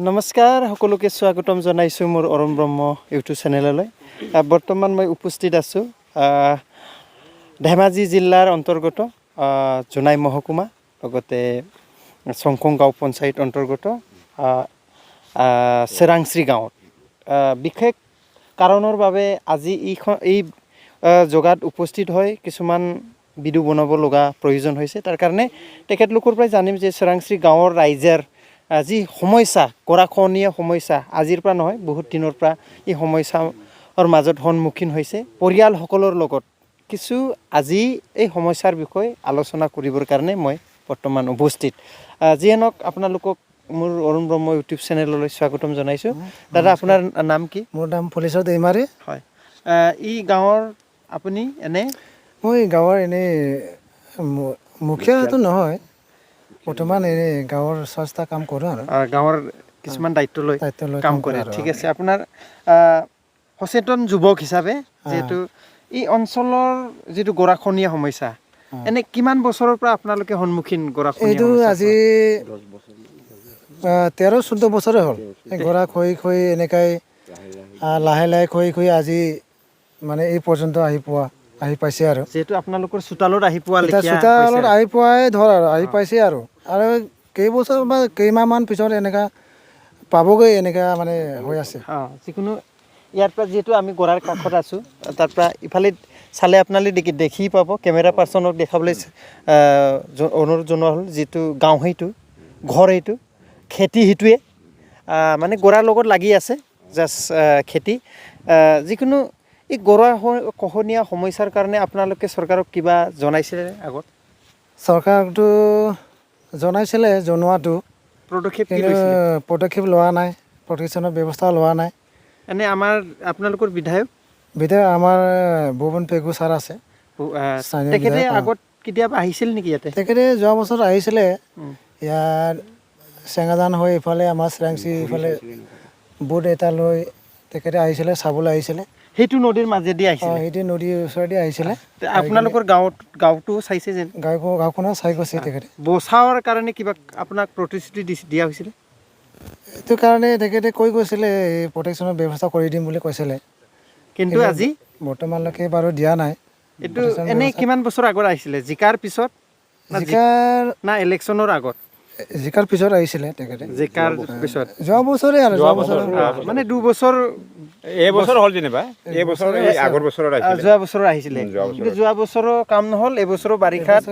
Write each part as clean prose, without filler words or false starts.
নমস্কাৰ সকলোকে স্বাগতম জনাইছোঁ মোৰ অৰুণ ব্ৰহ্ম ইউটিউব চেনেললৈ। বৰ্তমান মই উপস্থিত আছোঁ ধেমাজি জিলাৰ অন্তৰ্গত জোনাই মহকুমা লগতে চংকং গাঁও পঞ্চায়ত অন্তৰ্গত চেৰাংশ্ৰী গাঁৱত। বিশেষ কাৰণৰ বাবে আজি এই জেগাত উপস্থিত হৈ কিছুমান ভিডিঅ' বনাব লগা প্ৰয়োজন হৈছে। তাৰ কাৰণে তেখেতলোকৰ পৰাই জানিম যে চেৰাংশ্ৰী গাঁৱৰ ৰাইজৰ যি সমস্যা, গৰাখহনীয়া সমস্যা আজিৰ পৰা নহয় বহুত দিনৰ পৰা এই সমস্যাৰ মাজত সন্মুখীন হৈছে। পৰিয়ালসকলৰ লগত কিছু আজি এই সমস্যাৰ বিষয়ে আলোচনা কৰিবৰ কাৰণে মই বৰ্তমান উপস্থিত। যিয়ে নহওক আপোনালোকক মোৰ অৰুণ ব্ৰহ্ম ইউটিউব চেনেললৈ স্বাগতম জনাইছোঁ। দাদা, আপোনাৰ নাম কি? মোৰ নাম ফুলেশ্বৰ দৈমাৰী। হয়, এই গাঁৱৰ আপুনি মই গাঁৱৰ এনেই মুখীয়াটো নহয়, বৰ্তমান এনেই গাঁৱৰ স্বাস্থ্য কাম কৰোঁ আৰু গাঁৱৰ কিছুমান দায়িত্ব লৈ কাম কৰে। ঠিক আছে, আপোনাৰ সচেতন যুৱক হিচাপে যিহেতু এই অঞ্চলৰ যিটো গৰাখহনীয়া সমস্যা এনে কিমান বছৰৰ পৰা আপোনালোকে সন্মুখীন গৰাখহনীয়া? এইটো আজি 13-14 বছৰে হ'ল। গৰা খহি এনেকাই লাহে লাহে খহি আজি মানে এই পৰ্যন্ত আহি পাইছে আৰু যিহেতু আপোনালোকৰ চোতালত আহি পোৱা চোতালত আহি পোৱাই ধৰ আৰু আহি পাইছে আৰু কেইবছৰ বা কেইমাহমান পিছত এনেকা পাবগৈ, এনেকা মানে হৈ আছে। যিকোনো ইয়াৰ পৰা যিহেতু আমি গড়াৰ কাষত আছোঁ, তাৰ পৰা ইফালে চালে আপোনালোকে দেখি পাব। কেমেৰা পাৰ্চনক দেখাবলৈ অনুৰোধ জনোৱা হ'ল। যিটো গাঁও সেইটো, ঘৰ সেইটো, খেতি সেইটোৱে, মানে গড়াৰ লগত লাগি আছে জাষ্ট খেতি। যিকোনো এই গৰাখহনীয়া সমস্যাৰ কাৰণে আপোনালোকে চৰকাৰক কিবা জনাইছিলে আগত? চৰকাৰকতো জনাইছিলে, জনোৱাটো পদক্ষেপ লোৱা নাই, প্ৰতিষ্ঠানৰ ব্যৱস্থা লোৱা নাই। এনে আপোনালোকৰ বিধায়ক আমাৰ ভুৱন পেগু ছাৰ আছে। তেখেতে আগত কেতিয়াবা আহিছিল নেকি ইয়াতে? তেখেতে যোৱা বছৰ আহিছিলে ইয়াত চেঙাজান হৈ ইফালে আমাৰ চেৰাংচি ইফালে বোট এটা লৈ তেখেতে আহিছিলে, চাবলৈ আহিছিলে। সেইটো নদীৰ মাজেদি আহিছিলে? সেইটো নদীৰ ওচৰেদি আহিছিলে। আপোনালোকৰ গাঁৱটো চাইছে যেন? গাঁওখনো চাই গৈছে তেখেতে। বচাবৰ কাৰণে কিবা আপোনাক প্ৰতিশ্ৰুতি দিয়া হৈছিলে? এইটো কাৰণে তেখেতে কৈ গৈছিলে এই প্ৰটেকশ্যনৰ ব্যৱস্থা কৰি দিম বুলি কৈছিলে, কিন্তু আজি বৰ্তমানলৈকে বাৰু দিয়া নাই। এইটো এনেই কিমান বছৰ আগত আহিছিলে? জিকাৰ পিছত না ইলেকশ্যনৰ আগত? জিকাৰ পিছত আহিছিলে তেখেতে। জিকাৰ পিছত যোৱা বছৰে আৰু যোৱা বছৰ মানে 2 বছৰ এবছৰ হ'ল যেনিবা। এবছৰ আগৰ বছৰত আহিছিলে, যোৱা বছৰ আহিছিলে। কিন্তু যোৱা বছৰো কাম নহ'ল, এবছৰো বাৰিষাত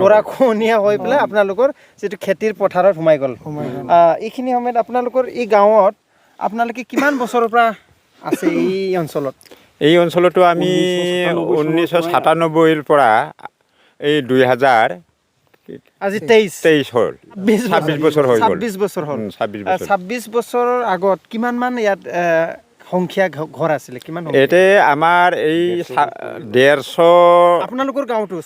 গৰাখহনীয়া হৈ পেলাই আপোনালোকৰ যিটো খেতিৰ পথাৰত সোমাই গ'ল। এইখিনি সময়ত আপোনালোকৰ এই গাঁৱত আপোনালোকে কিমান বছৰৰ পৰা আছে এই অঞ্চলত? এই অঞ্চলতো আমি 1997ৰ পৰা এই 2000 আজি 23 হ'ল, 26 বছৰ হৈ গ'ল। 26 বছৰ হ'ল। 26 বছৰৰ আগত কিমান মান ইয়াত সংখ্যা ঘৰ আছিলে? কিমান? এতে আমাৰ এই 150 আপোনালোকৰ গাঁৱটো?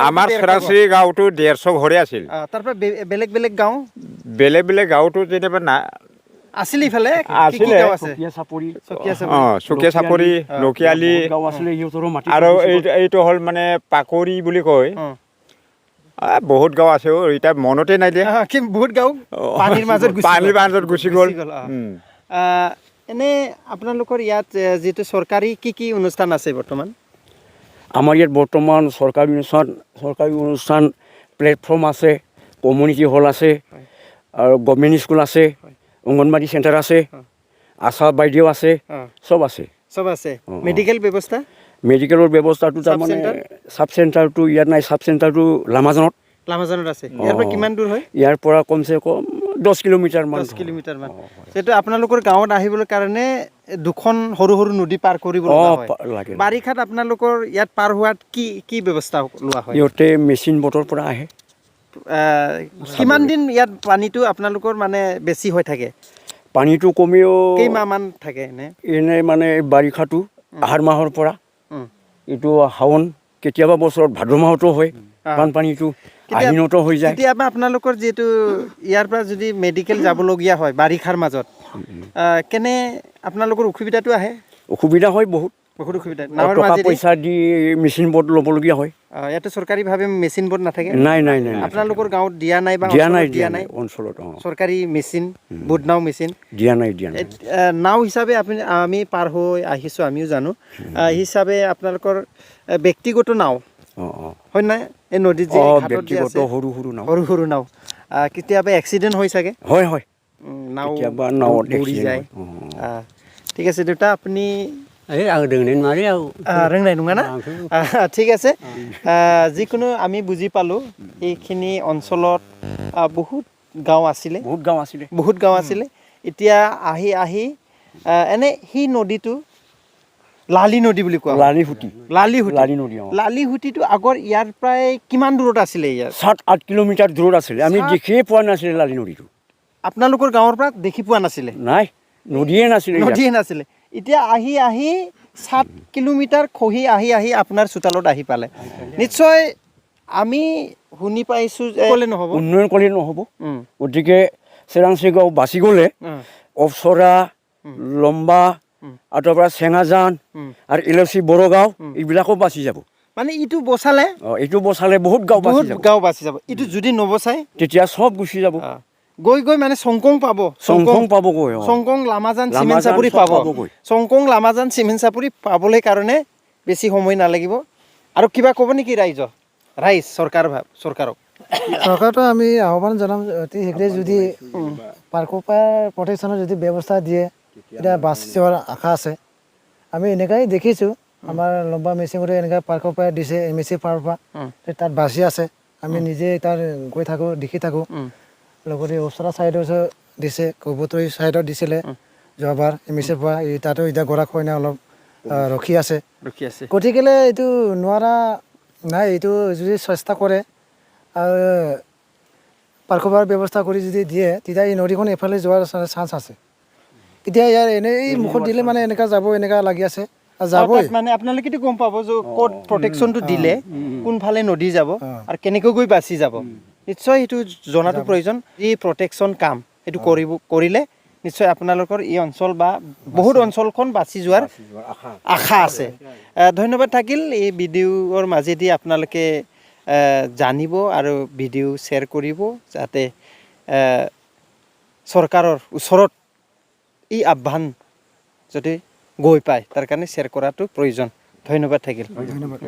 আমাৰ চেৰাংচি গাঁৱটো 150 ঘৰে আছিল। তাৰপৰা বেলেগ বেলেগ গাঁৱটো যেনিবা না আছিলে। ইফালে চুকীয়া চাপৰি, লকিয়ালি আৰু এইটো হ'ল মানে পাকৰি বুলি কয়। বহুত গাঁও আছে, এতিয়া মনতে নাই দিয়া। বহুত গাঁও পানীৰ মাজত গুচি গ'ল। এনে আপোনালোকৰ ইয়াত যিটো চৰকাৰী কি অনুষ্ঠান আছে বৰ্তমান? আমাৰ ইয়াত বৰ্তমান চৰকাৰী অনুষ্ঠান প্লেটফৰ্ম আছে, কমিউনিটি হল আছে, আৰু গভৰ্ণমেণ্ট স্কুল আছে, অংগনবাদী চেণ্টাৰ আছে, আশা বাইদেউ আছে, চব আছে। মেডিকেল ব্যৱস্থা? মেডিকেলৰ ব্যৱস্থাটো তাৰমানে চাব চেণ্টাৰটো ইয়াত নাই। চাব চেণ্টাৰটো লামাজানত আছে। ইয়াৰ পৰা কিমান দূৰ হয়? ইয়াৰ পৰা কমচে কম 10 কিলোমিটাৰমান। যিহেতু আপোনালোকৰ গাঁৱত আহিবৰ কাৰণে দুখন সৰু নদী পাৰ কৰিব লাগে। বাৰিষাত আপোনালোকৰ ইয়াত পাৰ হোৱাত কি ব্যৱস্থা লোৱা হয়? ইহঁতে মেচিন বটৰ পৰা আহে। কিমান দিন ইয়াত পানীটো আপোনালোকৰ মানে বেছি হৈ থাকে? পানীটো কমেও কেইমাহমান থাকে এনে মানে বাৰিষাটো আহাৰ মাহৰ পৰা এইটো শাওন, কেতিয়াবা বছৰত ভাদ মাহতো হয় বানপানীটো, আহিনতো হৈ যায়। কেতিয়াবা আপোনালোকৰ যিহেতু ইয়াৰ পৰা যদি মেডিকেল যাবলগীয়া হয় বাৰিষাৰ মাজত, কেনে আপোনালোকৰ অসুবিধাটো আহে? অসুবিধা হয় বহুত। বহুত অসুবিধা নাৱৰ টকা মাজেদি পইচা দি মেচিন বোট ল'বলগীয়া হয় ইয়াতে চৰকাৰীভাৱে মেচিন বোট নাথাকে নাই নাই নাই নাই। আপোনালোকৰ গাঁৱত দিয়া নাই বা দিয়া নাই অঞ্চলত দিয়া নাই অঞ্চলত চৰকাৰী মেচিন বুট নাও মেচিন দিয়া নাই দিয়া নাই নাও হিচাপে আমি পাৰ হৈ আহিছোঁ আমিও জানো হিচাপে আপোনালোকৰ ব্যক্তিগত নাও হয় নাই এই নদীত যে ঘাটত যে ব্যক্তিগত আছে সৰু সৰু নাও সৰু সৰু নাও কেতিয়াবা এক্সিডেণ্ট হৈ চাগে হয় হয় নাও কেতিয়াবা নাৱত বুৰি accident যায় হয়। ঠিক আছে দেউতা আপুনি এই আং रोंनाय नङालै आं रोंनाय नङा ना ঠিক আছে যিকোনো আমি বুজি পালোঁ এইখিনি অঞ্চলত বহুত গাঁও আছিলে বহুত গাঁও আছিলে বহুত গাঁও আছিলে এতিয়া আহি আহি এনে সেই নদীটো লালি নদী বুলি কোৱা হয়। লালিহুটি লালিহুটি লালি নদী লালিহুটিটো আগৰ ইয়াৰ প্ৰায় কিমান দূৰত আছিলে ইয়াৰ 7-8 কিলোমিটাৰ দূৰত আছিলে আমি দেখিয়ে পোৱা নাছিলে লালি নদীটো আপোনালোকৰ গাঁৱৰ পৰা দেখি পোৱা নাছিলে নাই নদীয়ে নাছিলে ইয়াত। নদীয়ে নাছিলে এতিয়া আহি আহি 7 কিলোমিটাৰ খহি আহি আহি আপোনাৰ চোতালত আহি পালে নিশ্চয় আমি শুনি পাইছোঁ যে ক'লে নহ'ব উন্নয়ন কৰিলে নহ'ব গতিকে চেৰাংচি গাঁও বাচি গ'লে অফচৰা লম্বা আৰু তাৰ পৰা চেঙাজান আৰু ইলচি বড়োগাঁও এইবিলাকো বাচি যাব মানে ইটো বচালে এইটো বচালে বহুত গাঁও বাচি বহুত যাব গাঁও বাচি যাব ইটো যদি নবচাই তেতিয়া চব গুচি যাব গৈ গৈ মানে চংকং পাব চংকং পাবগৈ চংকং লামাজান চিমেণ্ট লামাজান চাপৰি চব পাব পাবগৈ। চংকং লামাজান চিমেণ্ট চাপৰি পাবলৈ কাৰণে বেছি সময় নালাগিব আৰু কিবা ক'ব নেকি ৰাইজ চৰকাৰক চৰকাৰতো আমি আহ্বান জনাম অতি শীঘ্ৰে যদি পাৰ্কোপাৰ প্ৰটেকশ্যনৰ যদি ব্যৱস্থা দিয়ে এতিয়া বাচি যোৱাৰ আশা আছে আমি এনেকুৱাই দেখিছোঁ আমাৰ লম্বা মেচিনতে এনেকুৱা পাৰ্কোপাৰ দিছে এম এছ চি পাৰৰ পৰা তাত বাচি আছে আমি নিজে তাত গৈ থাকোঁ দেখি থাকোঁ লগতে ওচৰা ছাইডত দিছে কবুতৰী ছাইডত দিছিলে যোৱাবাৰ এম এছ চিৰ পৰা তাতো এতিয়া গৰাখহনীয়া অলপ ৰখি আছে গতিকেলৈ এইটো নোৱাৰা নাই এইটো যদি চেষ্টা কৰে আৰু পাৰ্কোপাৰ ব্যৱস্থা কৰি যদি দিয়ে তেতিয়া এই নদীখন এফালে যোৱাৰ চান্স আছে এতিয়া ইয়াৰ এনেই মুখত দিলে মানে এনেকুৱা যাব এনেকুৱা লাগি আছে যাবই মানে আপোনালোকেতো গম পাব যে ক'ত প্ৰটেকশ্যনটো দিলে কোনফালে নদী যাব আৰু কেনেকৈ গৈ বাচি যাব নিশ্চয় সেইটো জনাটো প্ৰয়োজন যি প্ৰটেকশ্যন কাম সেইটো কৰিলে নিশ্চয় আপোনালোকৰ এই অঞ্চল বা বহুত অঞ্চলখন বাচি যোৱাৰ আশা আছে ধন্যবাদ থাকিল এই ভিডিঅ'ৰ মাজেদি আপোনালোকে জানিব আৰু ভিডিঅ' শ্বেয়াৰ কৰিব যাতে চৰকাৰৰ ওচৰত এই আহ্বান যদি গৈ পায় তাৰ কাৰণে শ্বেয়াৰ কৰাটো প্ৰয়োজন ধন্যবাদ থাকিল ধন্যবাদ